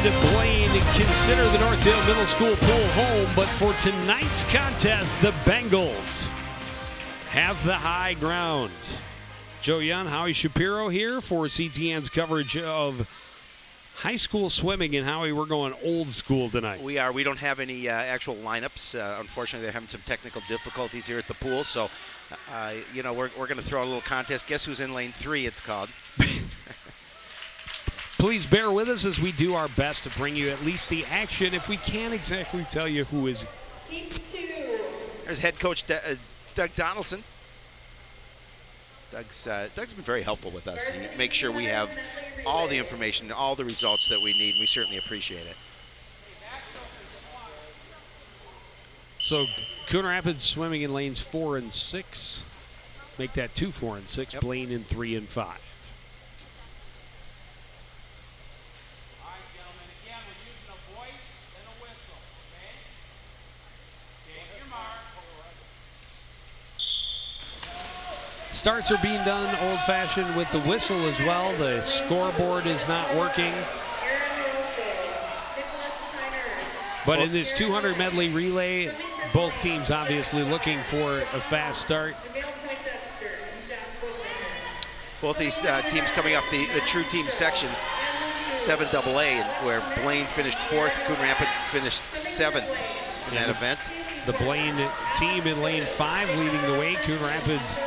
Blaine consider the Northdale Middle School pool home, but for tonight's contest, the Bengals have the high ground. Joe Young, Howie Shapiro here for CTN's coverage of high school swimming. And Howie, we're going old school tonight. We are. We don't have any actual lineups. Unfortunately, they're having some technical difficulties here at the pool. So, we're going to throw a little contest. Guess who's in lane 3, it's called. Please bear with us as we do our best to bring you at least the action if we can't exactly tell you who is. There's head coach Doug Donaldson. Doug's been very helpful with us. He makes sure we have all the information, all the results that we need, and we certainly appreciate it. So Coon Rapids swimming in lanes 4 and 6. Make that 2, 4, and 6. Yep. Blaine in 3 and 5. Starts are being done old-fashioned with the whistle as well. The scoreboard is not working. But in this 200 medley relay, both teams obviously looking for a fast start. Both these teams coming off the true team section, 7AA, where Blaine finished 4th, Coon Rapids finished 7th in that event. The Blaine team in lane 5 leading the way. Coon Rapids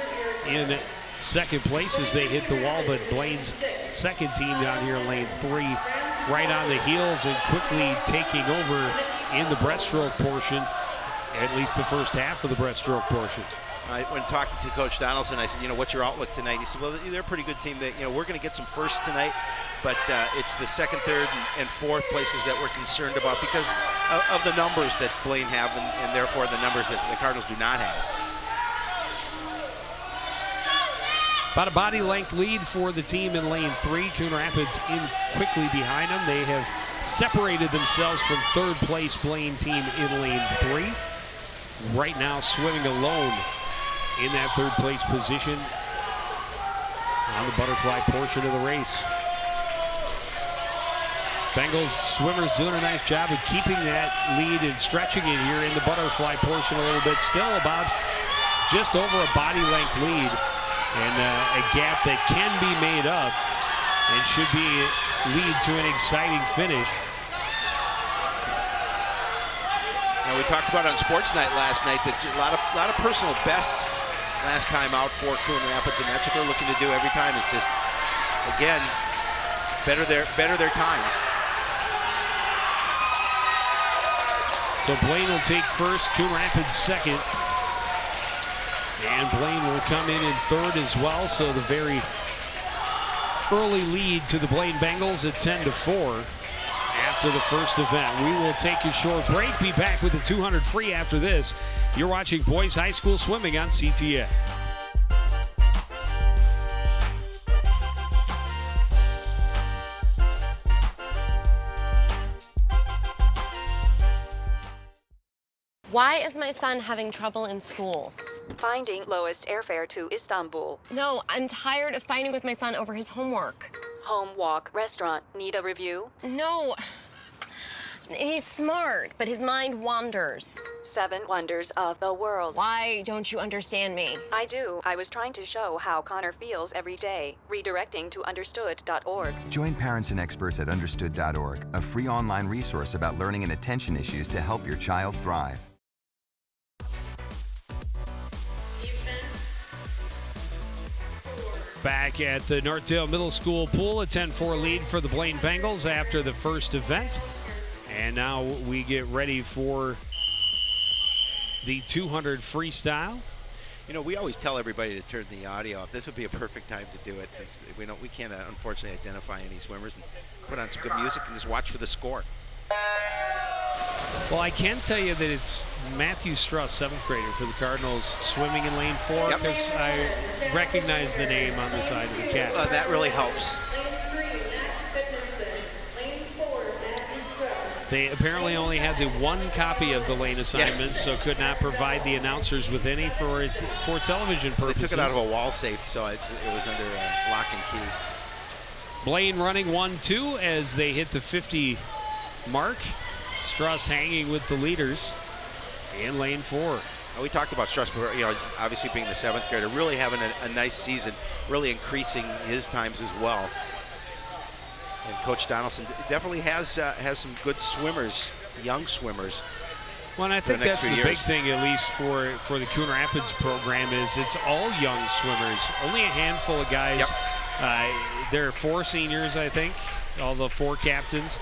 in second place as they hit the wall, but Blaine's second team down here in lane 3 right on the heels and quickly taking over in the breaststroke portion, at least the first half of the breaststroke portion. When talking to Coach Donaldson, I said, what's your outlook tonight? He said, well, they're a pretty good team. We're going to get some firsts tonight, but it's the second, third, and fourth places that we're concerned about because of the numbers that Blaine have and therefore the numbers that the Cardinals do not have. About a body length lead for the team in lane 3. Coon Rapids in quickly behind them. They have separated themselves from third place Blaine team in lane 3. Right now swimming alone in that third place position on the butterfly portion of the race. Bengals swimmers doing a nice job of keeping that lead and stretching it here in the butterfly portion a little bit. Still about just over a body length lead. And a gap that can be made up and should lead to an exciting finish. Now we talked about on Sports Night last night that a lot of personal bests last time out for Coon Rapids, and that's what they're looking to do every time. Is just again better their times. So Blaine will take first, Coon Rapids second. And Blaine will come in third as well, so the very early lead to the Blaine Bengals at 10-4 after the first event. We will take a short break, be back with the 200 free after this. You're watching Boys High School Swimming on CTN. Why is my son having trouble in school? Finding lowest airfare to Istanbul. No, I'm tired of fighting with my son over his homework. Home, walk, restaurant. Need a review? No. He's smart, but his mind wanders. 7 wonders of the world. Why don't you understand me? I do. I was trying to show how Connor feels every day. Redirecting to understood.org. Join parents and experts at understood.org, a free online resource about learning and attention issues to help your child thrive. Back at the Northdale Middle School pool, a 10-4 lead for the Blaine Bengals after the first event. And now we get ready for the 200 freestyle. We always tell everybody to turn the audio off. This would be a perfect time to do it since we can't unfortunately identify any swimmers, and put on some good music and just watch for the score. Well, I can tell you that it's Matthew Struss, 7th grader for the Cardinals, swimming in lane 4 because I recognize the name on the side of the cap. That really helps. They apparently only had the one copy of the lane assignments, so could not provide the announcers with any for television purposes. They took it out of a wall safe, so it was under lock and key. Blaine running 1-2 as they hit the 50 mark. Struss hanging with the leaders in lane 4. We talked about Struss, obviously being the 7th grader, really having a nice season, really increasing his times as well. And Coach Donaldson definitely has some good swimmers, young swimmers. Well, and I think that's the big thing, at least for the Coon Rapids program, is it's all young swimmers. Only a handful of guys. Yep. There are 4 seniors, I think, all the 4 captains.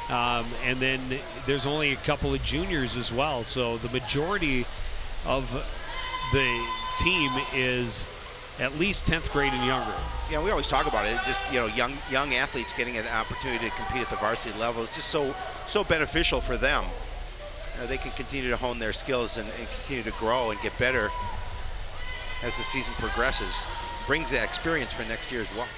And then there's only a couple of juniors as well. So the majority of the team is at least 10th grade and younger. Yeah, we always talk about it. Just, young athletes getting an opportunity to compete at the varsity level is just so beneficial for them. They can continue to hone their skills and continue to grow and get better as the season progresses. Brings that experience for next year as well.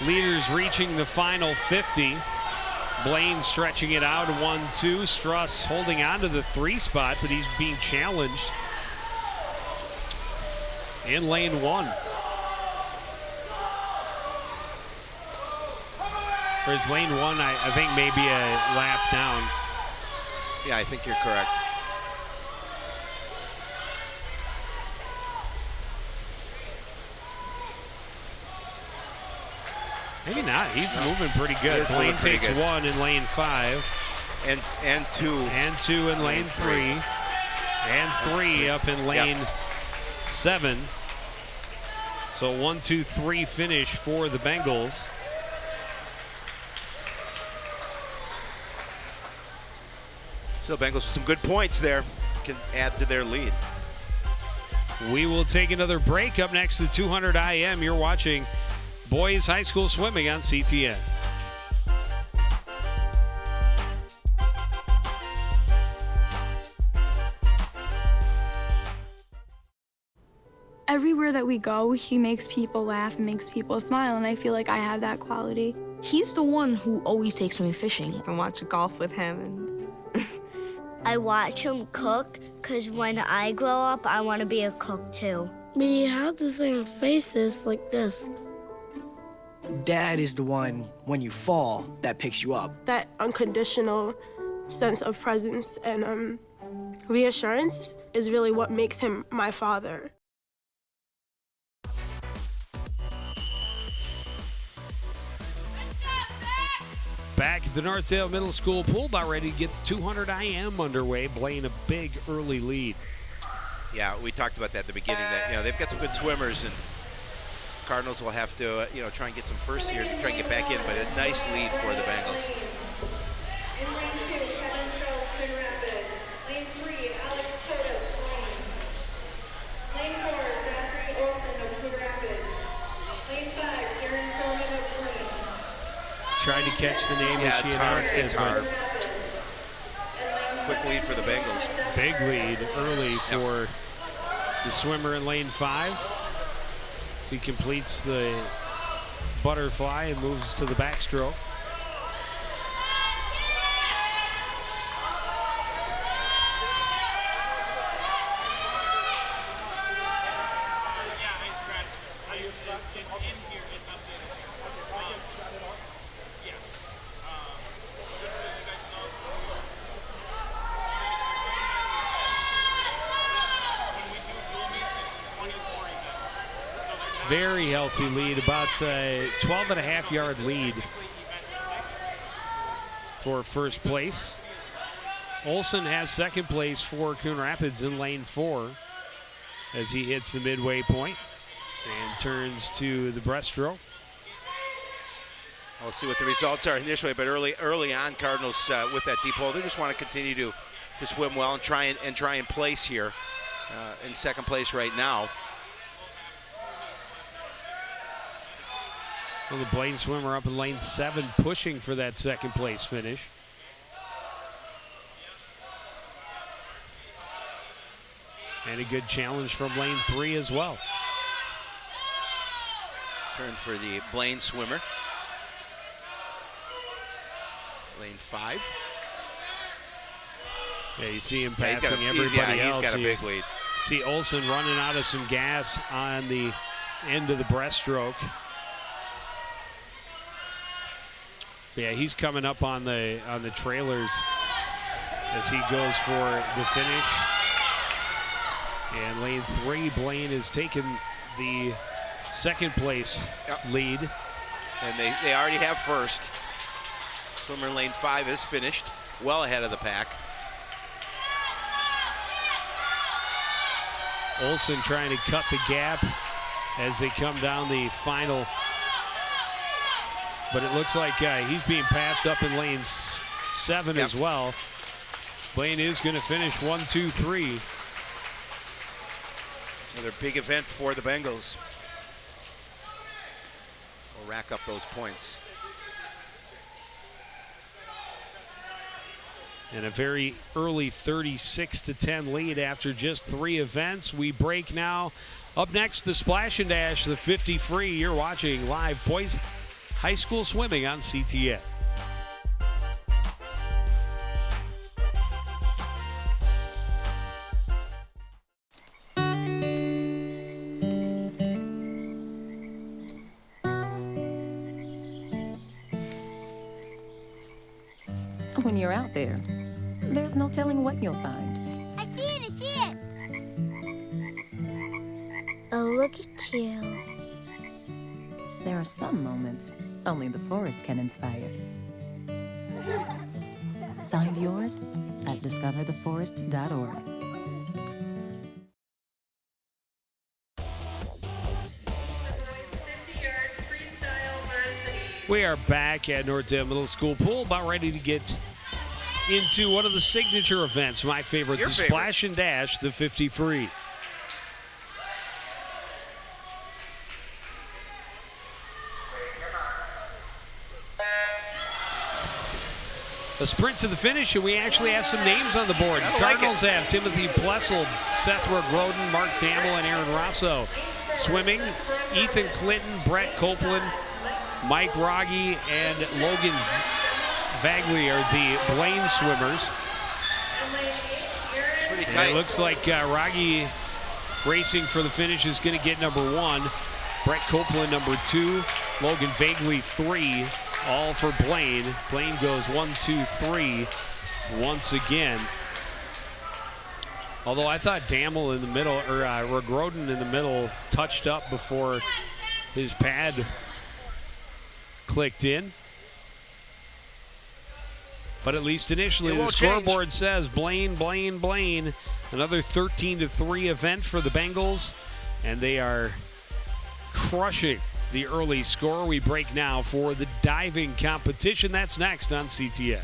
Leaders reaching the final 50. Blaine stretching it out, 1-2. Struss holding on to the 3 spot, but he's being challenged in lane 1. Whereas lane 1, I think maybe a lap down. Yeah, I think you're correct. Maybe not. He's moving pretty good. Blaine takes good. 1 in lane 5. And 2. And 2 in lane 3. And 3 up in lane 7. So 1, 2, 3 finish for the Bengals. So the Bengals with some good points there can add to their lead. We will take another break. Up next to 200 IM. You're watching Boys High School Swimming on CTN. Everywhere that we go, he makes people laugh and makes people smile, and I feel like I have that quality. He's the one who always takes me fishing. I watch golf with him. And I watch him cook, because when I grow up, I want to be a cook too. We have the same faces like this. Dad is the one, when you fall, that picks you up. That unconditional sense of presence and reassurance is really what makes him my father. Back at the Northdale Middle School pool, about ready to get the 200 IM underway. Blaine a big early lead. Yeah, we talked about that at the beginning. That they've got some good swimmers, and Cardinals will have to try and get some first here to try and get back in. But a nice lead for the Bengals. Trying to catch the name as she announced it. It's hard. Quick lead for the Bengals. Big lead early for the swimmer in lane 5. So he completes the butterfly and moves to the backstroke. Very healthy lead, about 12.5-yard lead for first place. Olson has second place for Coon Rapids in lane 4 as he hits the midway point and turns to the breaststroke. We'll see what the results are initially, but early on, Cardinals with that deep hole, they just want to continue to swim well and try and place here in second place right now. Well, the Blaine swimmer up in lane 7 pushing for that second place finish. And a good challenge from lane 3 as well. Turn for the Blaine swimmer. Lane 5. Yeah, you see him passing everybody else. He's got a big lead. See Olson running out of some gas on the end of the breaststroke. Yeah, he's coming up on the trailers as he goes for the finish. And lane 3, Blaine has taken the second place lead. And they already have first. Swimmer in lane 5 is finished, well ahead of the pack. Olsen trying to cut the gap as they come down the final. But it looks like he's being passed up in lane 7 as well. Blaine is going to finish 1, 2, 3. Another big event for the Bengals. We'll rack up those points. And a very early 36-10 lead after just 3 events. We break now. Up next, the Splash and Dash, the 50 free. You're watching live boys high school swimming on CTN. When you're out there, there's no telling what you'll find. I see it, I see it. Oh, look at you. There are some moments only the forest can inspire. Find yours at discovertheforest.org. We are back at Northdale Middle School Pool, about ready to get into one of the signature events. My favorite, the Splash and Dash, the 50 free. A sprint to the finish, and we actually have some names on the board. The Cardinals have Timothy Plessel, Seth Groden, Mark Damble, and Aaron Rosso. Swimming, Ethan Clinton, Brett Copeland, Mike Rogge, and Logan Vagley are the Blaine swimmers. And it looks like Rogge racing for the finish is going to get number 1. Brett Copeland number 2. Logan Vagley 3. All for Blaine. Blaine goes 1, 2, 3 once again. Although I thought Damble in the middle, or Groden in the middle, touched up before his pad clicked in. But at least initially, the scoreboard says Blaine, Blaine, Blaine. Another 13-3 event for the Bengals, and they are crushing the early score. We break now for the diving competition. That's next on CTN.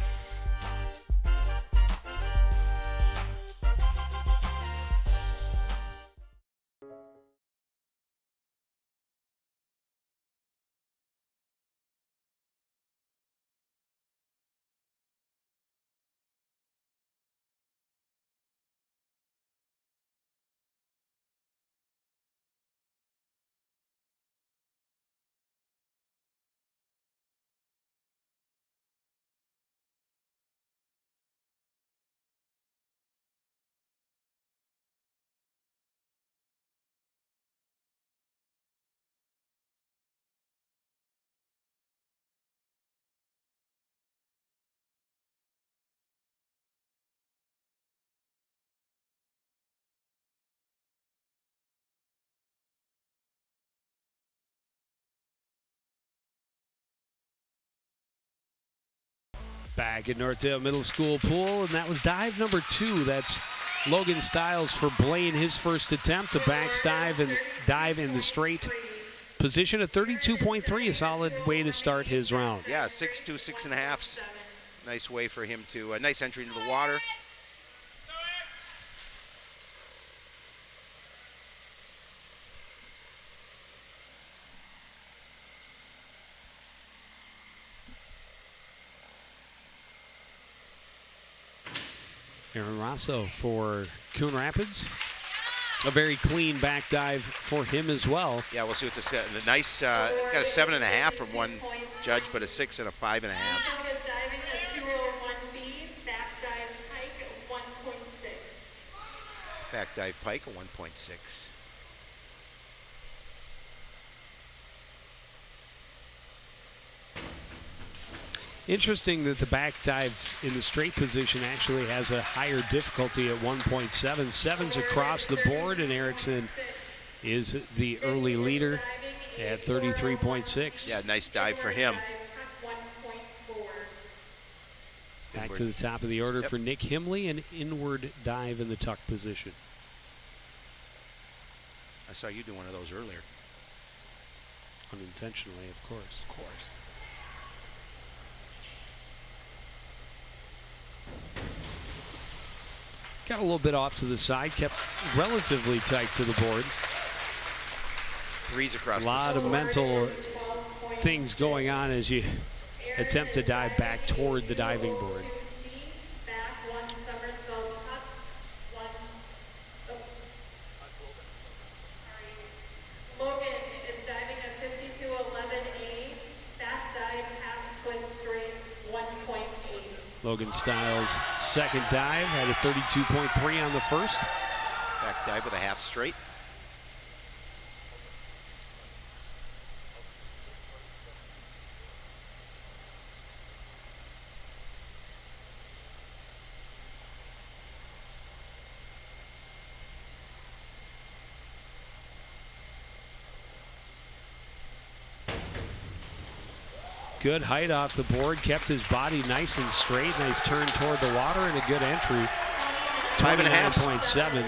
Back at Northdale Middle School Pool, and that was dive number 2. That's Logan Stiles for Blaine, his first attempt, a backs dive and dive in the straight position at 32.3, a solid way to start his round. Yeah, 6'2", 6.5. Nice way for him to, a nice entry into the water. Aaron Rosso for Coon Rapids. A very clean back dive for him as well. Yeah, we'll see what this got. The nice, got a 7.5 from one judge, but a 6 and a 5.5. Back dive pike, a 1.6. Interesting that the back dive in the straight position actually has a higher difficulty at 1.7. Sevens across the board, and Erickson is the early leader at 33.6. Yeah, nice dive for him. Back to the top of the order for Nick Himley, an inward dive in the tuck position. I saw you do one of those earlier. Unintentionally, of course. Of course. Got a little bit off to the side, kept relatively tight to the board. Threes across a lot of mental things going on as you attempt to dive back toward the diving board. Logan is diving at 52.11A. Back dive half twist straight 1.8. Logan Stiles' second dive had a 32.3 on the first. Back dive with a half straight. Good height off the board, kept his body nice and straight. Nice turn toward the water and a good entry. 29.7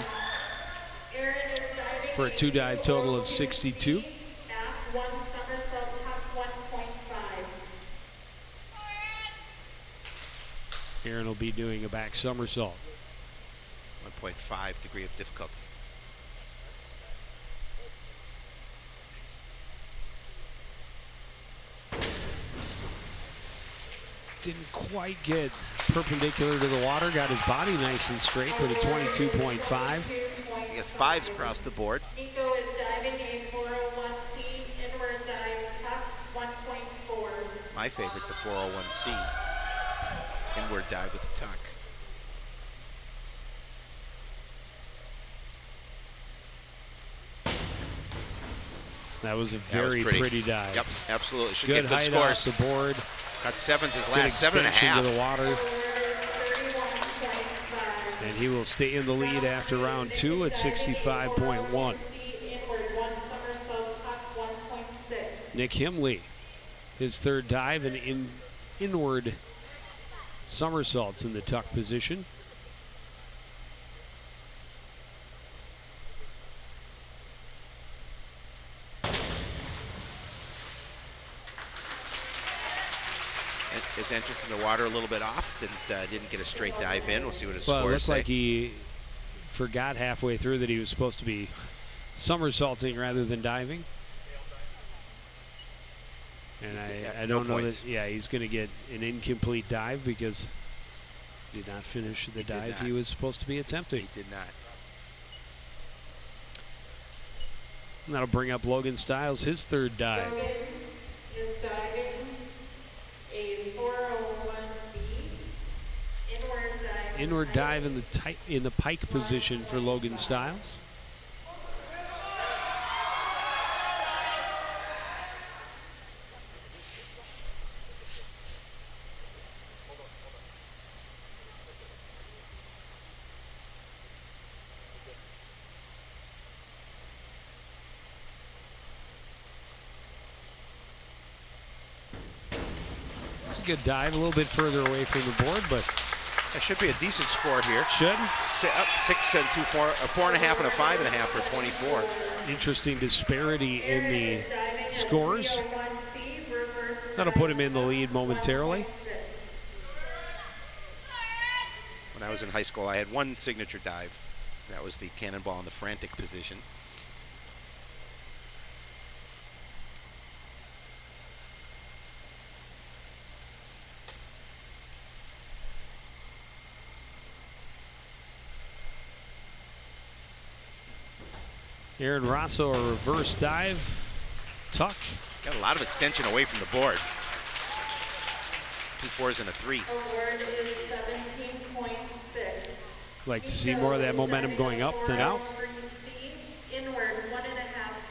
for a two dive total of 62. Aaron will be doing a back somersault. 1.5 degree of difficulty. Didn't quite get perpendicular to the water. Got his body nice and straight with a 22.5. He has fives across the board. Nico is diving a 401C inward dive tuck 1.4. My favorite, the 401C inward dive with a tuck. That was a very pretty dive. Yep, absolutely. Should good get good height scores. off the board. Got sevens his Good last, 7.5. to the water. And he will stay in the lead after round two at 65.1. Nick Himley, his third dive, and inward somersaults in the tuck position. His entrance in the water a little bit off. Didn't get a straight dive in. We'll see what his Well, it scores looked say. like he forgot halfway through that he was supposed to be somersaulting rather than diving. And I don't know that, yeah, he's going to get an incomplete dive because he did not finish the dive he was supposed to be attempting. He did not. And that'll bring up Logan Stiles, his third dive. Logan is diving a 401B inward dive. Inward dive in the pike position for Logan Stiles. Good dive, a little bit further away from the board, but that should be a decent score here. Should. Up 6 and 2, 4, a 4.5 and a 5.5 for 24. Interesting disparity in the scores. That'll put him in the lead momentarily. When I was in high school, I had one signature dive. That was the cannonball in the frantic position. Aaron Rosso, a reverse dive, tuck. Got a lot of extension away from the board. 2 4s and a 3. Award is 17.6. Like to see more of that momentum going up than out. Inward 1.5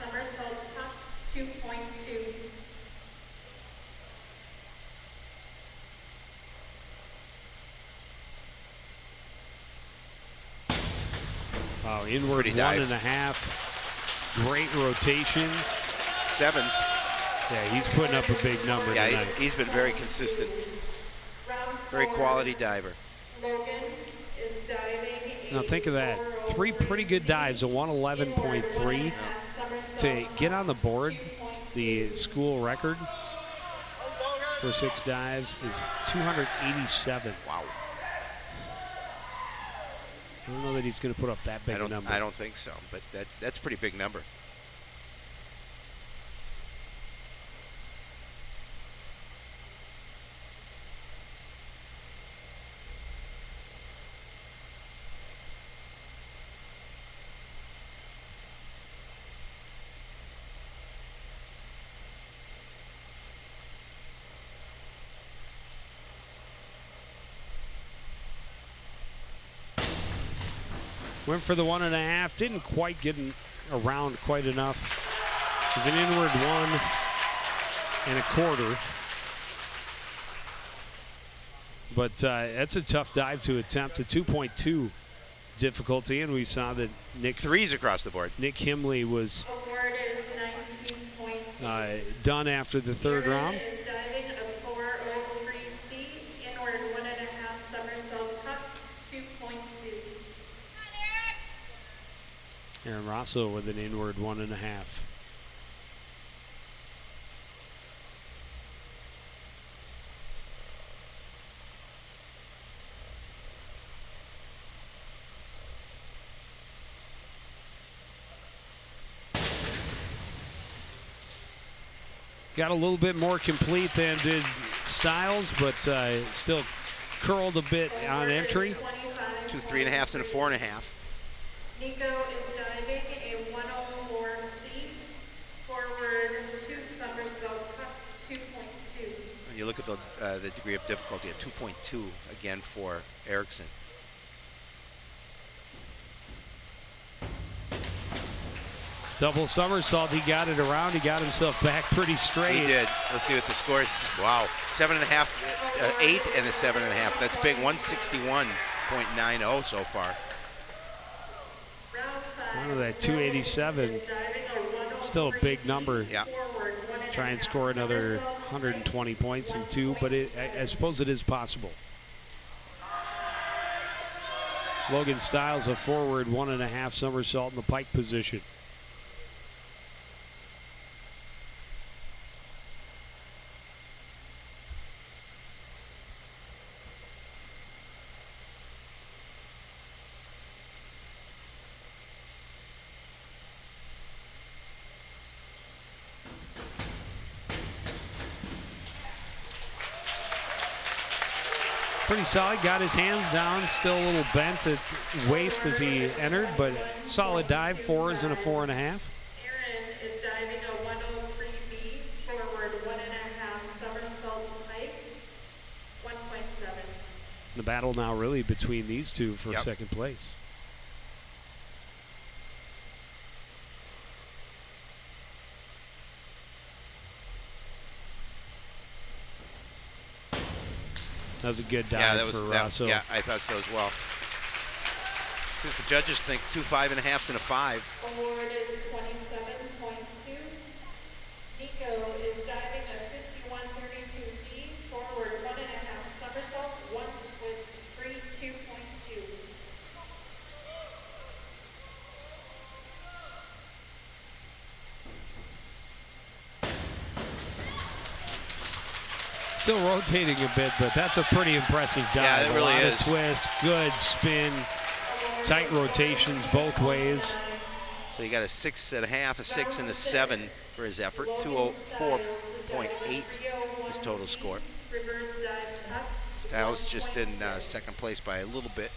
somersault tuck 2.2. Wow, inward 1.5. Great rotation. Sevens. Yeah, he's putting up a big number tonight. He's been very consistent. Very quality diver. Now think of that. 3 pretty good dives, a 111.3. To get on the board, the school record for 6 dives is 287. Wow. I don't know that he's going to put up that big number. I don't think so, but that's a pretty big number. Went for the 1.5. Didn't quite get around quite enough. It was an inward 1.25. But that's a tough dive to attempt. A 2.2 difficulty, and we saw that Nick. 3s across the board. Nick Himley was done after the 3rd round. Aaron Rosso with an inward 1.5. Got a little bit more complete than did Styles, but still curled a bit on entry. 2 3.5s and a 4.5. Nico is diving a 104C, forward 2 somersault tuck, 2.2. And you look at the degree of difficulty at 2.2 again for Erickson. Double somersault, he got it around, he got himself back pretty straight. He did. Let's see what the score is. Wow, 7.5, 8 and a 7.5. That's big, 161.90 so far. Out of that 287, still a big number. Yeah. Try and score another 120 points in 2, but I suppose it is possible. Logan Styles, a forward 1.5 somersault in the pike position. Pretty solid, got his hands down, still a little bent at waist as he entered, but solid dive, 4s and a 4.5. Aaron is diving a 103B, forward 1.5 somersault pike, 1.7. The battle now really between these two for Yep. second place. That was a good dive for Rosso. Yeah, I thought so as well. See what the judges think. 2 5.5s and a 5. Award is 27.2. Nico is diving a 5132D, forward 1.5 somersault, 1 twist, 3, 2.2. Still rotating a bit, but that's a pretty impressive dive. Yeah, it really a lot is. of twist, good spin, tight rotations both ways. So you got a 6.5, a 6, and a 7 for his effort. 204.8 his total score. Reverse dive tuck. Styles just in second place by a little bit.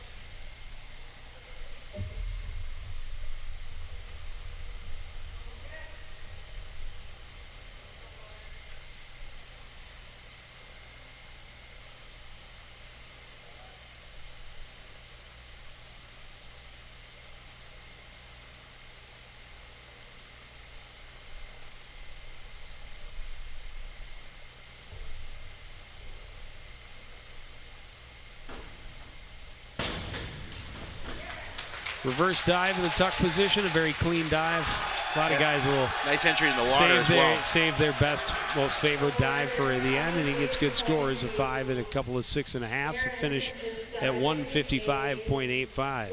Reverse dive in the tuck position, a very clean dive. A lot of guys will nice entry in the water as well. Save their best, most favorite dive for the end, and he gets good scores, a 5 and a couple of 6.5s, a finish at 155.85. 104C,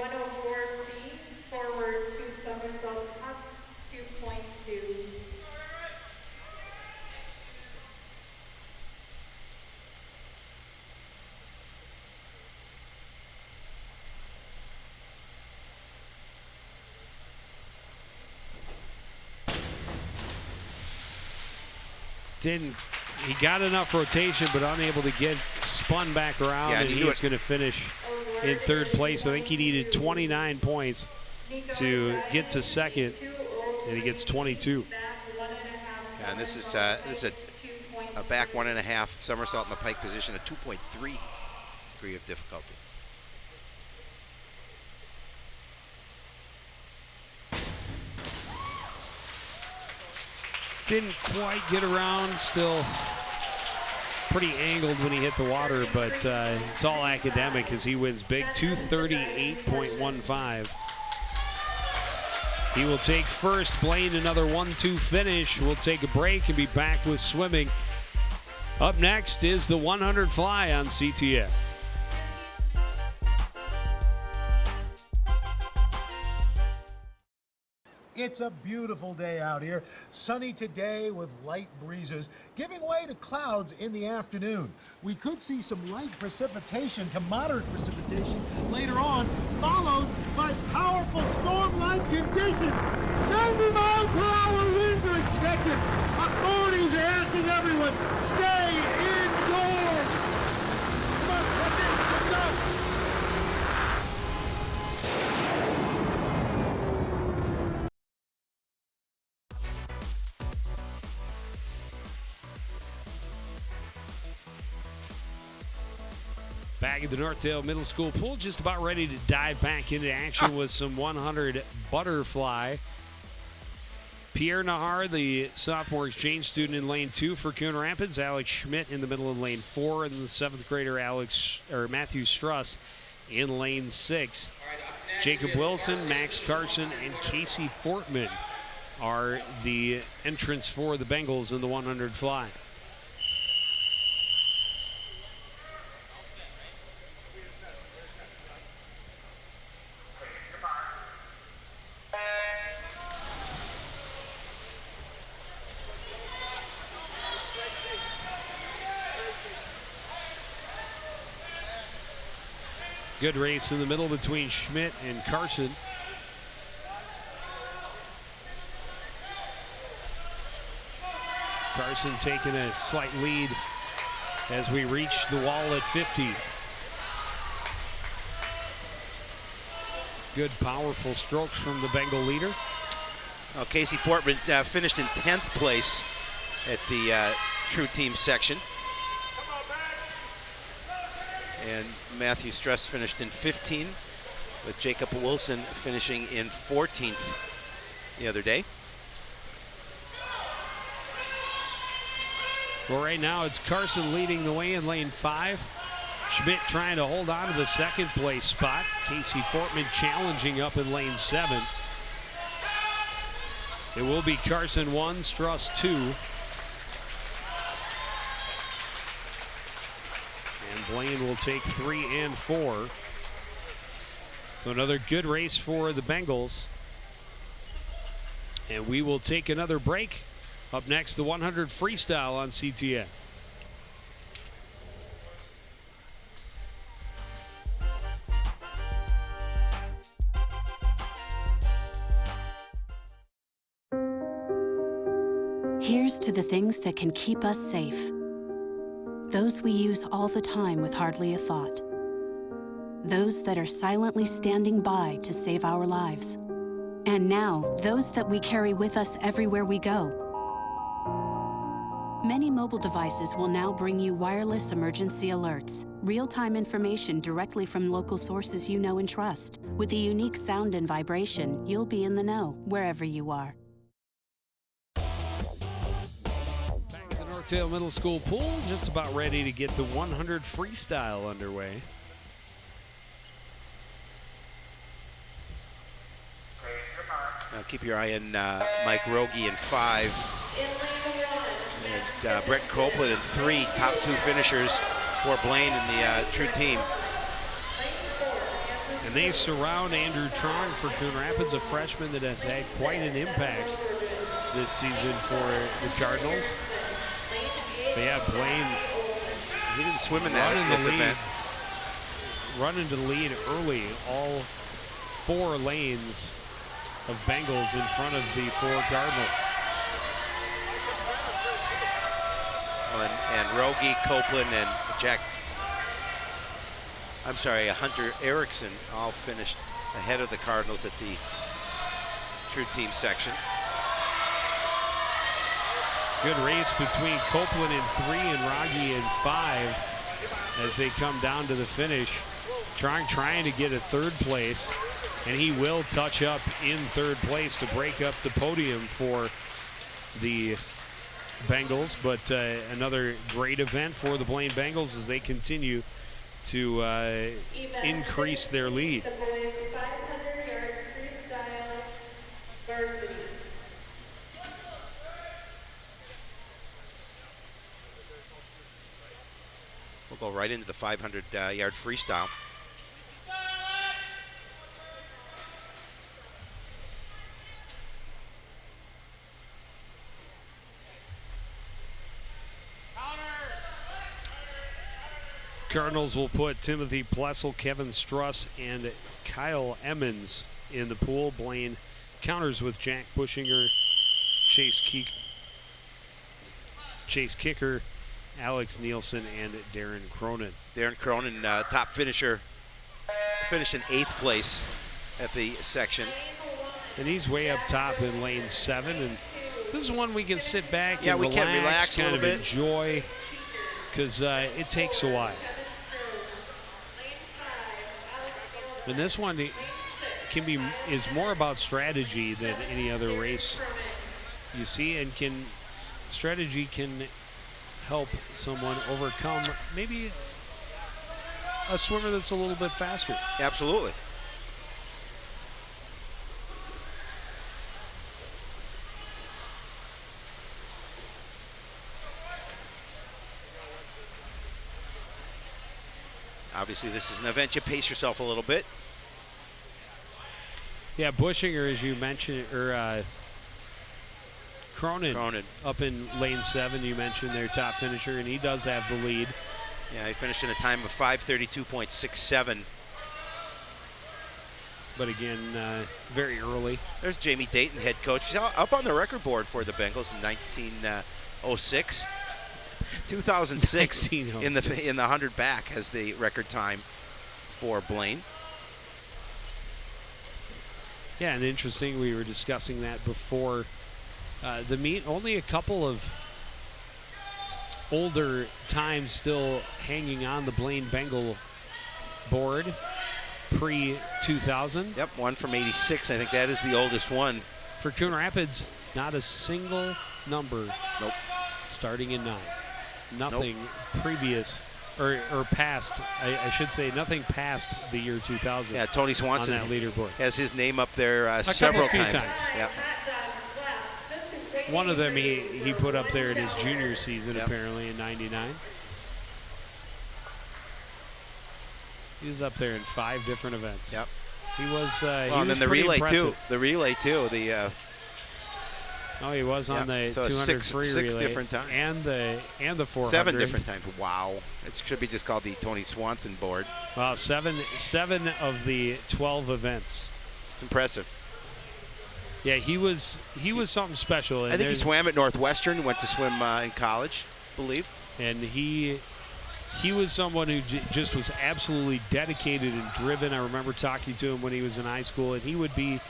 forward 2 somersault tuck, 2.2. He got enough rotation, but unable to get spun back around, and he's going to finish in third place. I think he needed 29 points to get to second, and he gets 22. Yeah, and this is a back 1.5 somersault in the pike position, a 2.3 degree of difficulty. Didn't quite get around, still pretty angled when he hit the water, but it's all academic as he wins big, 238.15. He will take first. Blaine, another 1-2 finish. We'll take a break and be back with swimming. Up next is the 100 fly on CTN. It's a beautiful day out here. Sunny today with light breezes, giving way to clouds in the afternoon. We could see some light precipitation to moderate precipitation later on, followed by powerful storm-like conditions. 70 miles per hour winds are expected. Authorities are asking everyone, stay indoors. Come on, that's it. Let's go. Back at the Northdale Middle School pool, just about ready to dive back into action with some 100 butterfly. Pierre Nahar, the sophomore exchange student in lane 2 for Coon Rapids. Alex Schmidt in the middle of lane 4, and the 7th grader Matthew Struss in lane 6. Jacob Wilson, Max Carson, and Casey Fortman are the entrants for the Bengals in the 100 fly. Good race in the middle between Schmidt and Carson. Carson taking a slight lead as we reach the wall at 50. Good, powerful strokes from the Bengal leader. Casey Fortman finished in 10th place at the True Team section. And Matthew Struss finished in 15, with Jacob Wilson finishing in 14th the other day. Well, right now it's Carson leading the way in lane 5. Schmidt trying to hold on to the second place spot. Casey Fortman challenging up in lane 7. It will be Carson 1, Struss 2. Blaine will take 3 and 4. So another good race for the Bengals. And we will take another break. Up next, the 100 freestyle on CTN. Here's to the things that can keep us safe. Those we use all the time with hardly a thought. Those that are silently standing by to save our lives. And now, those that we carry with us everywhere we go. Many mobile devices will now bring you wireless emergency alerts, real-time information directly from local sources you know and trust. With the unique sound and vibration, you'll be in the know, wherever you are. Northdale Middle School pool, just about ready to get the 100 freestyle underway. keep your eye on Mike Rogie in 5. And Brett Copeland in 3, top 2 finishers for Blaine and the True Team. And they surround Andrew Trong for Coon Rapids, a freshman that has had quite an impact this season for the Cardinals. But yeah, Blaine. He didn't swim in this event. Running to the lead early, all 4 lanes of Bengals in front of the 4 Cardinals. Well, and Rogie, Copeland, and Hunter Erickson all finished ahead of the Cardinals at the True Team section. Good race between Copeland in 3 and Rogie in 5 as they come down to the finish. Trying to get a 3rd place, and he will touch up in 3rd place to break up the podium for the Bengals. But another great event for the Blaine Bengals as they continue to increase their lead. The boys 500-yard freestyle varsity. We'll go right into the 500-yard freestyle. Cardinals will put Timothy Plessel, Kevin Struss, and Kyle Emmons in the pool. Blaine counters with Jack Bushinger, Chase Kicker, Alex Nielsen, and Darren Cronin. Darren Cronin, top finisher, finished in 8th place at the section. And he's way up top in lane 7. And this is one we can sit back and we can relax a kind little of bit. enjoy, because it takes a while. And this one is more about strategy than any other race you see, and strategy can help someone overcome maybe a swimmer that's a little bit faster. Absolutely. Obviously, this is an event you pace yourself a little bit. Yeah, Bushinger, as you mentioned, or Cronin up in lane 7, you mentioned their top finisher, and he does have the lead. Yeah, he finished in a time of 5:32.67. But again, very early. There's Jamie Dayton, head coach. He's up on the record board for the Bengals in 1906. 2006 in the 100 back has the record time for Blaine. Yeah, and interesting, we were discussing that before the meet. Only a couple of older times still hanging on the Blaine Bengal board pre-2000. Yep, one from 86. I think that is the oldest one. For Coon Rapids, not a single number. Nope. Starting in 9. Nothing previous or past, I should say, nothing past the year 2000. Yeah, Tony Swanson on that leaderboard has his name up there several times. Yep. One of them he put up there in his junior season, apparently, in '99. He's up there in 5 different events. Yep. He was. And then the relay impressive. too. The relay too. He was on the 200 free relay. 6 different times. And the 400. 7 different times. Wow. It should be just called the Tony Swanson board. Wow, 7 of the 12 events. It's impressive. Yeah, he was something special. And I think he swam at Northwestern. Went to swim in college, I believe. And he was someone who just was absolutely dedicated and driven. I remember talking to him when he was in high school, and he would be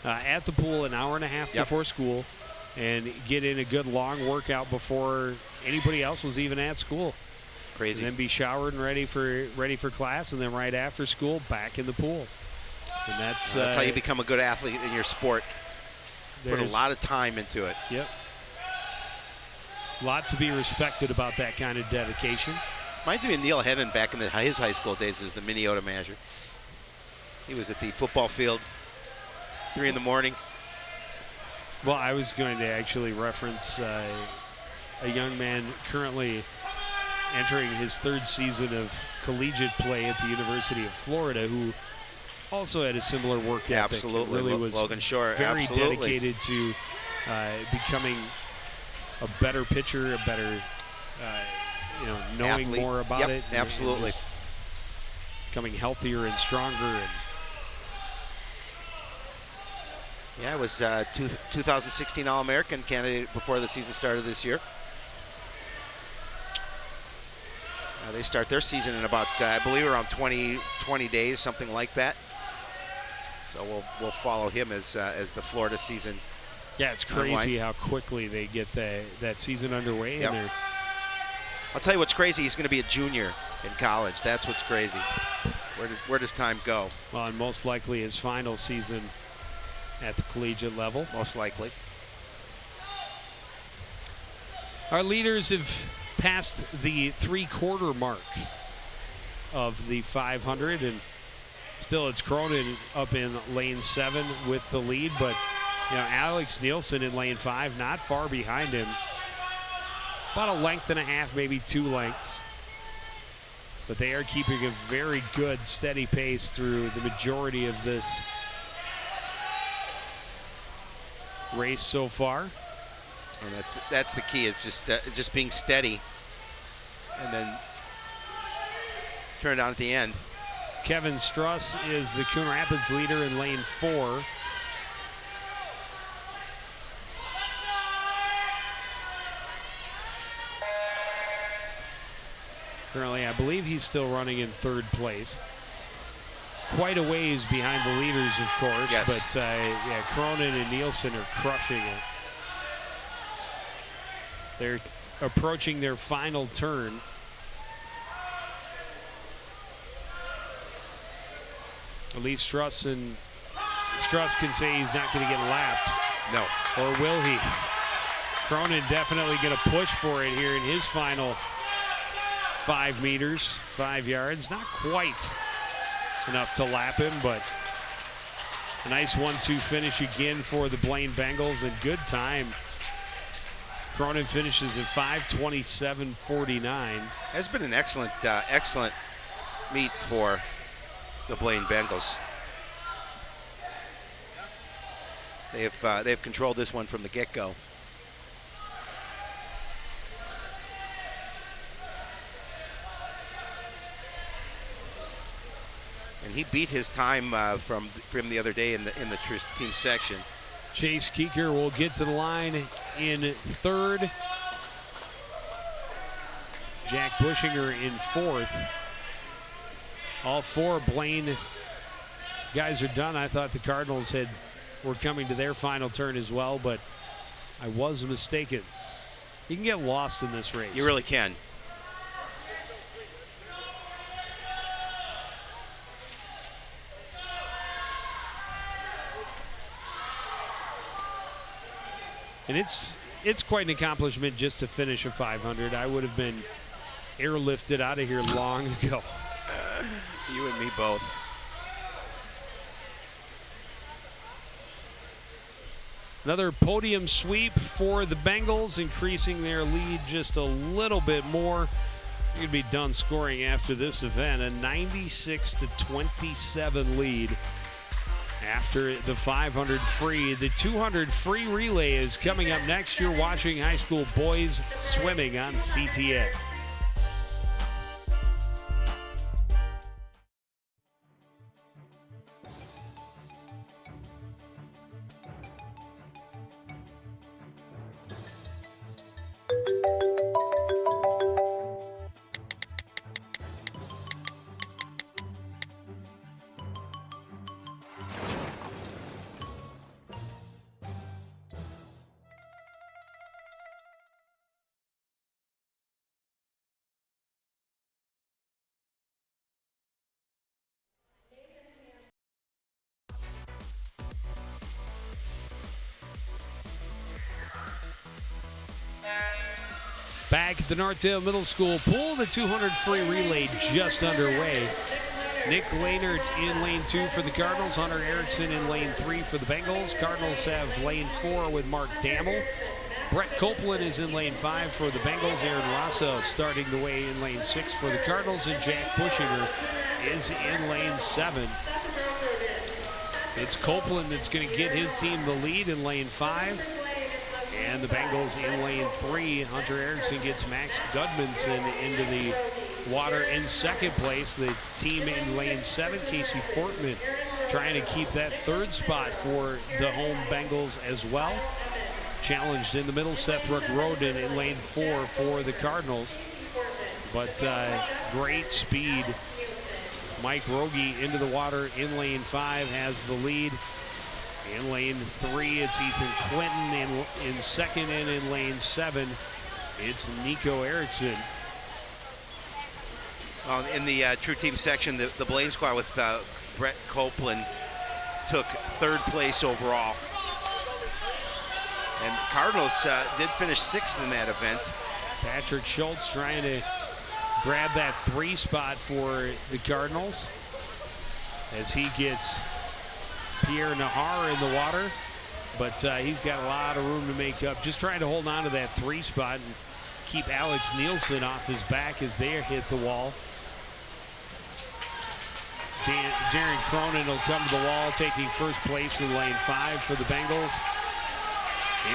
at the pool an hour and a half before school and get in a good long workout before anybody else was even at school. Crazy. And then be showered and ready for class, and then right after school, back in the pool. And that's how you become a good athlete in your sport. Put a lot of time into it. Yep. A lot to be respected about that kind of dedication. Reminds me of Neil Hennon back in his high school days as the Minneota manager. He was at the football field, 3 in the morning, Well, I was going to actually reference a young man currently entering his 3rd season of collegiate play at the University of Florida, who also had a similar work ethic. Absolutely, Really was Logan Shore, very absolutely dedicated to becoming a better pitcher, a better, knowing athlete. more about it. Absolutely. And becoming healthier and stronger. And yeah, I was 2016 All-American candidate before the season started this year. They start their season in about, I believe, around 20 days, something like that. So we'll follow him as the Florida season. Yeah, it's crazy how quickly they get that season underway. Yep. And I'll tell you what's crazy. He's going to be a junior in college. That's what's crazy. Where does time go? Well, and most likely his final season at the collegiate level. Most likely. Our leaders have passed the 3/4 mark of the 500, and still it's Cronin up in lane 7 with the lead, but Alex Nielsen in lane 5 not far behind him, about a length and a half, maybe 2 lengths, but they are keeping a very good steady pace through the majority of this race so far. And that's the key. It's just being steady, and then turn it on at the end. Kevin Struss is the Coon Rapids leader in lane 4. Currently, I believe he's still running in 3rd place. Quite a ways behind the leaders, of course. Yes. But yeah, Cronin and Nielsen are crushing it. They're approaching their final turn. At least Struss can say he's not going to get lapped. No. Or will he? Cronin definitely going to push for it here in his final 5 meters, 5 yards. Not quite enough to lap him, but a nice 1-2 finish again for the Blaine Bengals, and good time. Cronin finishes at 5:27.49. Has been an excellent meet for the Blaine Bengals. They've controlled this one from the get-go. And he beat his time from the other day in the team section. Chase Keeker will get to the line in 3rd. Jack Bushinger in 4th. All 4 Blaine guys are done. I thought the Cardinals were coming to their final turn as well, but I was mistaken. You can get lost in this race. You really can. And it's quite an accomplishment just to finish a 500. I would have been airlifted out of here long ago. You and me both. Another podium sweep for the Bengals, increasing their lead just a little bit more. They're going to be done scoring after this event. A 96-27 lead after the 500 free. The 200 free relay is coming up next. You're watching high school boys swimming on CTN. Back at the Northdale Middle School pool, the 200 free relay just underway. Nick Lainert in lane 2 for the Cardinals. Hunter Erickson in lane 3 for the Bengals. Cardinals have lane 4 with Mark Dammel. Brett Copeland is in lane 5 for the Bengals. Aaron Rosso starting the way in lane 6 for the Cardinals. And Jack Bushinger is in lane 7. It's Copeland that's going to get his team the lead in lane 5. And the Bengals in lane 3. Hunter Erickson gets Max Gudmundsson into the water in second place. The team in lane 7, Casey Fortman, trying to keep that third spot for the home Bengals as well. Challenged in the middle, Seth Roden in lane 4 for the Cardinals. But great speed. Mike Rogie into the water in lane 5 has the lead. In lane 3, it's Ethan Clinton. In second, and in lane 7, it's Nico Erickson. In the True Team section, the Blaine squad with Brett Copeland took third place overall. And Cardinals did finish 6th in that event. Patrick Schultz trying to grab that 3 spot for the Cardinals as he gets Pierre Nahar in the water, but he's got a lot of room to make up. Just trying to hold on to that 3 spot and keep Alex Nielsen off his back as they hit the wall. Darren Cronin will come to the wall, taking first place in lane 5 for the Bengals.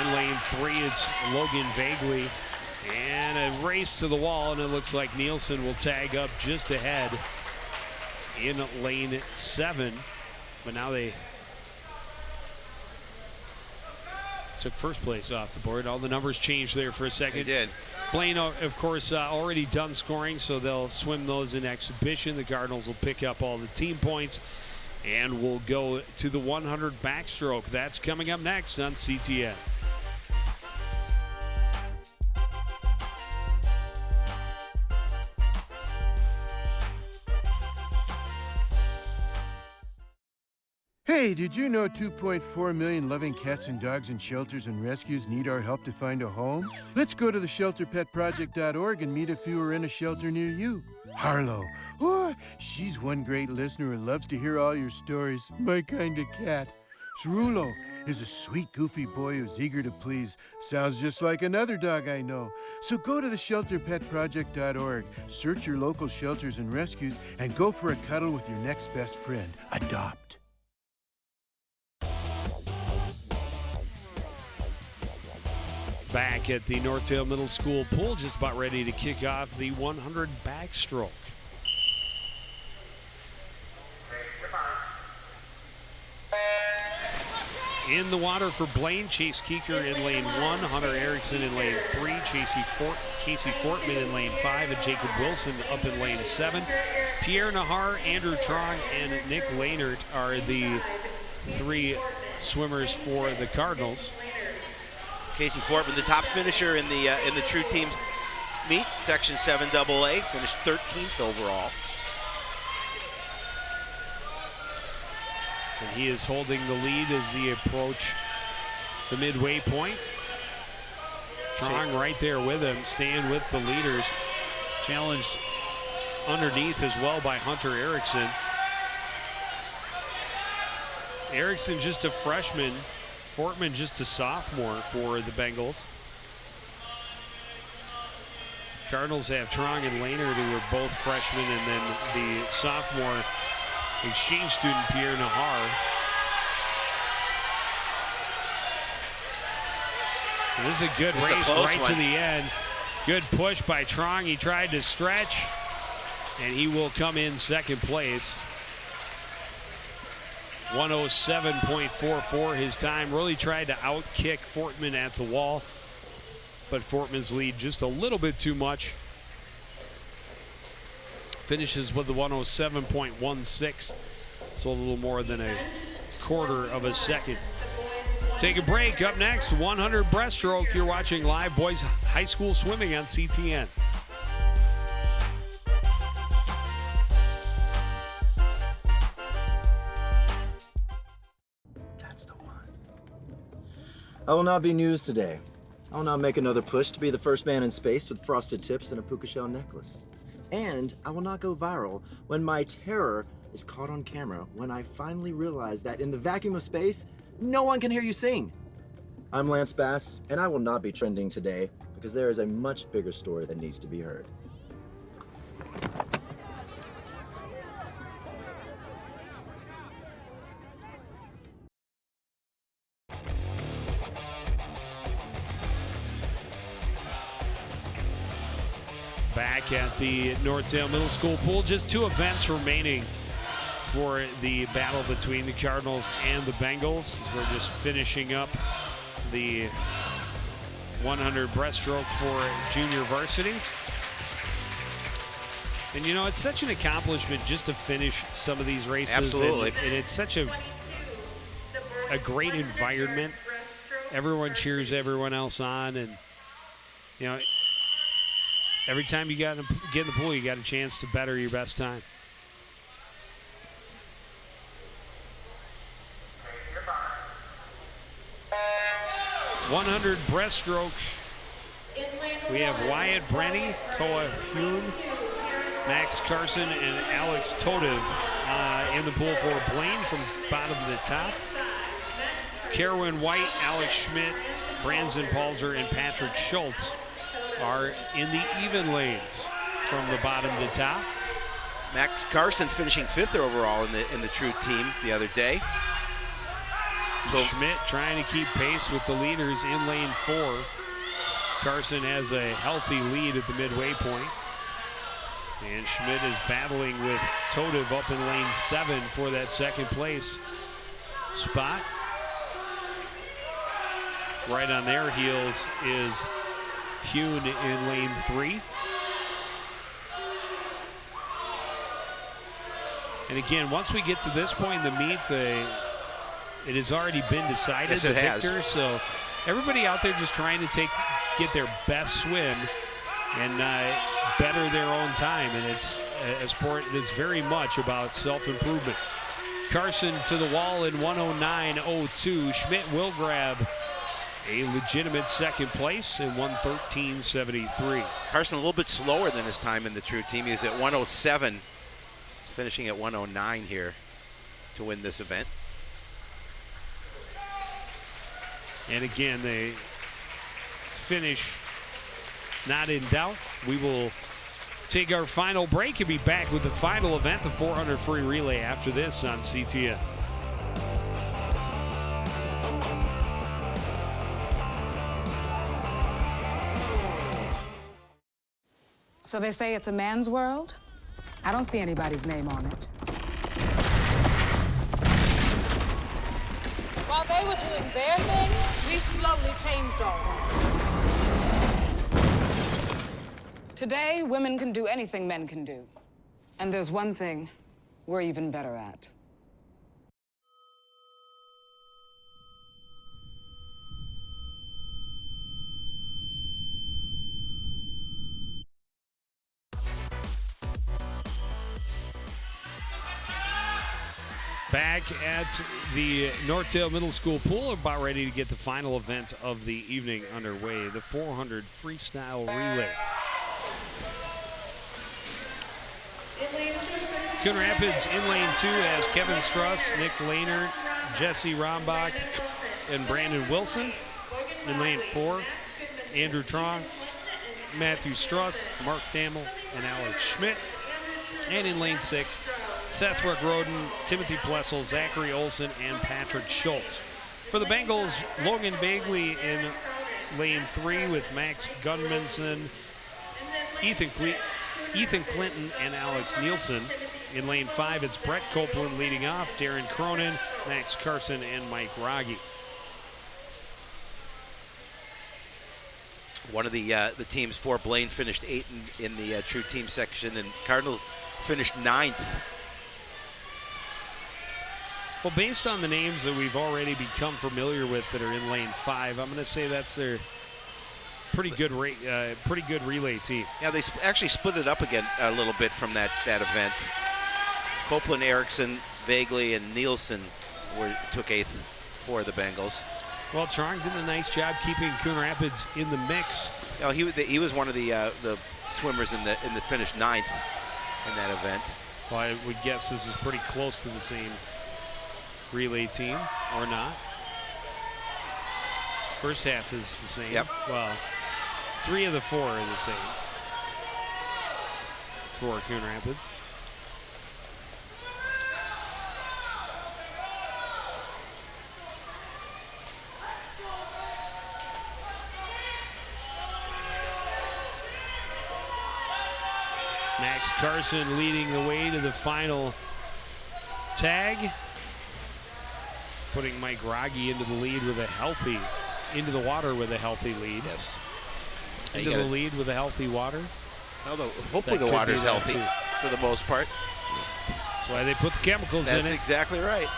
In lane 3, it's Logan Vagley. And a race to the wall, and it looks like Nielsen will tag up just ahead in lane 7. But now they took first place off the board. All the numbers changed there for a second. They did. Blaine, of course, already done scoring, so they'll swim those in exhibition. The Cardinals will pick up all the team points, and we'll go to the 100 backstroke. That's coming up next on CTN. Hey, did you know 2.4 million loving cats and dogs in shelters and rescues need our help to find a home? Let's go to theshelterpetproject.org and meet if you are in a shelter near you. Harlow, oh, she's one great listener and loves to hear all your stories. My kind of cat. Cerulo is a sweet, goofy boy who's eager to please. Sounds just like another dog I know. So go to theshelterpetproject.org, search your local shelters and rescues, and go for a cuddle with your next best friend. Adopt. Back at the Northdale Middle School pool, just about ready to kick off the 100 backstroke. In the water for Blaine, Chase Keeker in lane 1, Hunter Erickson in lane 3, Casey Fortman in lane 5, and Jacob Wilson up in lane 7. Pierre Nahar, Andrew Trong, and Nick Lainert are the 3 swimmers for the Cardinals. Casey Fortman, the top finisher in the True Team meet, Section 7 AA, finished 13th overall. And he is holding the lead as they approach the midway point. Trong right there with him, staying with the leaders. Challenged underneath as well by Hunter Erickson. Erickson just a freshman. Fortman just a sophomore for the Bengals. Cardinals have Trong and Lainert, who are both freshmen, and then the sophomore exchange student Pierre Nahar. And this is a good race right to the end. Good push by Trong. He tried to stretch, and he will come in second place. 107.44 his time. Really tried to outkick Fortman at the wall, but Fortman's lead just a little bit too much. Finishes with the 107.16, so a little more than a quarter of a second. Take a break. Up next, 100 breaststroke. You're watching live boys high school swimming on CTN. I will not be news today. I will not make another push to be the first man in space with frosted tips and a puka shell necklace. And I will not go viral when my terror is caught on camera when I finally realized that in the vacuum of space, no one can hear you sing. I'm Lance Bass, and I will not be trending today because there is a much bigger story that needs to be heard. Back at the Northdale Middle School pool, just 2 events remaining for the battle between the Cardinals and the Bengals. We're just finishing up the 100 breaststroke for junior varsity. And you know, it's such an accomplishment just to finish some of these races. Absolutely. And it's such a great environment. Everyone cheers everyone else on, and you know, every time you get in the pool, you got a chance to better your best time. .100 breaststroke. We have Wyatt Brenny, Koa Coon, Max Carson, and Alex Totev in the pool for Blaine from bottom to top. Kerwin White, Alex Schmidt, Branson Palzer, and Patrick Schultz are in the even lanes from the bottom to top. Max Carson finishing 5th overall in the true team the other day. Schmidt trying to keep pace with the leaders in lane 4. Carson has a healthy lead at the midway point. And Schmidt is battling with Totev up in lane 7 for that second place spot. Right on their heels is Coon in lane 3. And again, once we get to this point in the meet, it has already been decided. Yes, it the has. victor. So everybody out there just trying to get their best swim and better their own time. And it's a sport that's very much about self-improvement. Carson to the wall in 109.02. Schmidt will grab a legitimate second place in 113.73. Carson a little bit slower than his time in the true team. He was at 107, finishing at 109 here to win this event. And again, they finish not in doubt. We will take our final break and be back with the final event, the 400 free relay, after this on CTN. So they say it's a man's world? I don't see anybody's name on it. While they were doing their thing, we slowly changed all that. Today, women can do anything men can do. And there's one thing we're even better at. Back at the Northdale Middle School pool, about ready to get the final event of the evening underway, the 400 freestyle relay. Coon Rapids in lane 2 has Kevin Struss, Nick Laner, Jesse Rombach, and Brandon Wilson. In lane 4, Andrew Trong, Matthew Struss, Mark Dammel, and Alex Schmidt. And in lane 6, Sethwick Roden, Timothy Plessel, Zachary Olson, and Patrick Schultz. For the Bengals, Logan Bagley in lane 3 with Max Gunmanson, Ethan Clinton, and Alex Nielsen. In lane 5, it's Brett Copeland leading off, Darren Cronin, Max Carson, and Mike Rogge. One of the teams for Blaine finished 8th in the true team section, and Cardinals finished 9th. Well, based on the names that we've already become familiar with that are in lane 5, I'm going to say that's their pretty good relay team. Yeah, they actually split it up again a little bit from that event. Copeland, Erickson, Bagley, and Nielsen took 8th for the Bengals. Well, Trong did a nice job keeping Coon Rapids in the mix. You know, he was one of the swimmers in the finished 9th in that event. Well, I would guess this is pretty close to the same relay team, or not. First half is the same. Yep. Well, 3 of the 4 are the same for Coon Rapids. Max Carson leading the way to the final tag, putting Mike Rogge into the lead with a healthy, into the water with a healthy lead. Yes. Into the lead with a healthy water. Although hopefully the water's healthy for the most part. That's why they put the chemicals in it. That's exactly right.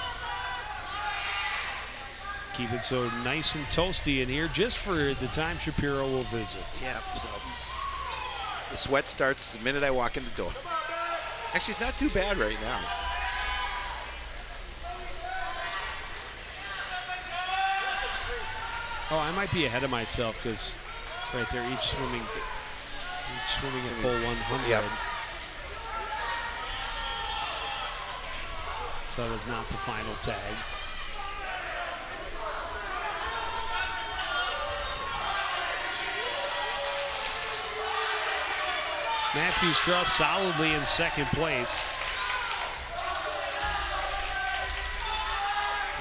Keep it so nice and toasty in here just for the time Shapiro will visit. Yeah, so the sweat starts the minute I walk in the door. Actually, it's not too bad right now. Oh, I might be ahead of myself because it's right there, each swimming a full 100. Yep. So that was not the final tag. Matthew Strauss solidly in second place.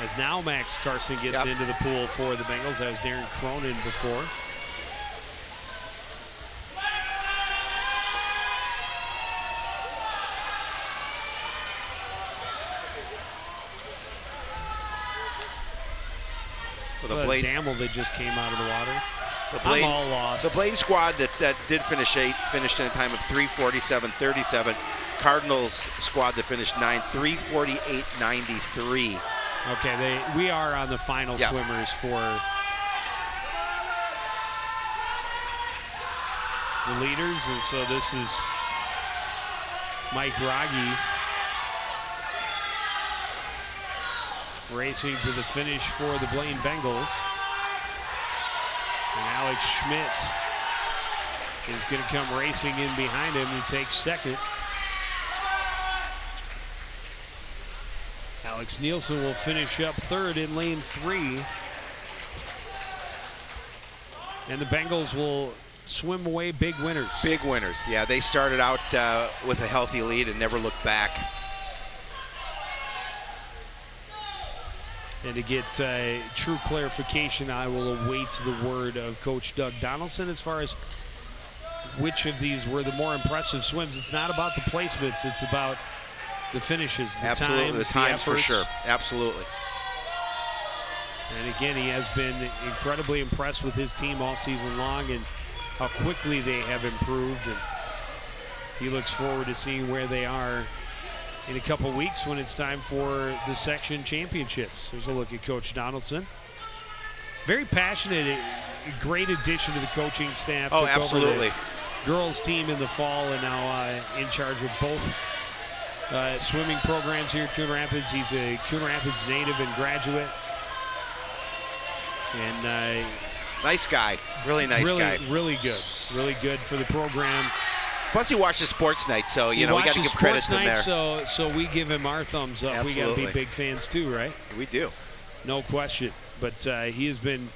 As now Max Carson gets into the pool for the Bengals. That was Darren Cronin before. Well, the Blaine, Damel that just came out of the water. I'm all lost. The Blaine squad that did finish 8 finished in a time of 3:47.37. Cardinals squad that finished 9, 3:48.93. Okay, we are on the final swimmers for the leaders, and so this is Mike Rogge racing to the finish for the Blaine Bengals. And Alex Schmidt is going to come racing in behind him to take second. Alex Nielsen will finish up third in lane 3. And the Bengals will swim away big winners. Big winners. Yeah, they started out with a healthy lead and never looked back. And to get true clarification, I will await the word of Coach Doug Donaldson as far as which of these were the more impressive swims. It's not about the placements, it's about the finishes, the Absolutely, times, for sure. Absolutely. And again, he has been incredibly impressed with his team all season long and how quickly they have improved. And he looks forward to seeing where they are in a couple weeks when it's time for the section championships. There's a look at Coach Donaldson. Very passionate, a great addition to the coaching staff. Oh, Took absolutely. over the girls team in the fall and now in charge of both swimming programs here at Coon Rapids. He's a Coon Rapids native and graduate. And nice guy, really nice guy. Really good for the program. Plus, he watches Sports Night, so we got to give credit to him there. So we give him our thumbs up. Absolutely. We got to be big fans too, right? We do. No question. But he has been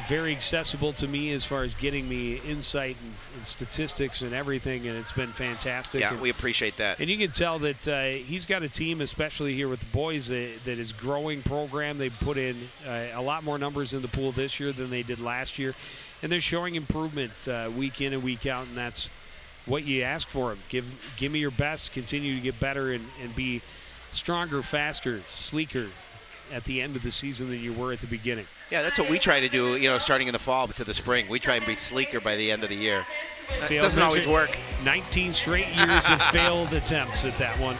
very accessible to me as far as getting me insight and statistics and everything, and it's been fantastic. Yeah, and we appreciate that. And you can tell that he's got a team, especially here with the boys, that is growing program. They put in a lot more numbers in the pool this year than they did last year, and they're showing improvement week in and week out, and that's what you ask for them. Give me your best, continue to get better, and be stronger, faster, sleeker at the end of the season than you were at the beginning. Yeah, that's what we try to do, starting in the fall but to the spring. We try and be sleeker by the end of the year. It doesn't always work. 19 straight years of failed attempts at that one.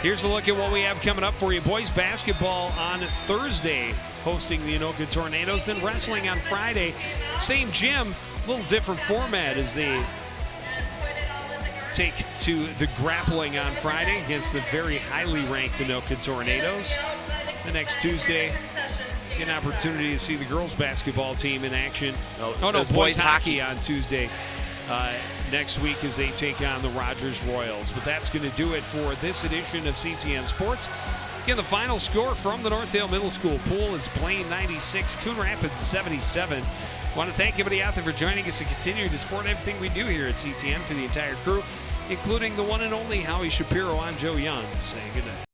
Here's a look at what we have coming up for you. Boys basketball on Thursday, hosting the Anoka Tornadoes. Then wrestling on Friday. Same gym, a little different format as they take to the grappling on Friday against the very highly ranked Anoka Tornadoes. The next Tuesday, get an opportunity to see the girls basketball team in action. Boys hockey on Tuesday next week as they take on the Rogers Royals. But that's going to do it for this edition of CTN Sports. Again, the final score from the Northdale Middle School pool, it's Blaine 96, Coon Rapids 77. I want to thank everybody out there for joining us and continuing to support everything we do here at CTN. For the entire crew, including the one and only Howie Shapiro, I'm Joe Young, saying good night.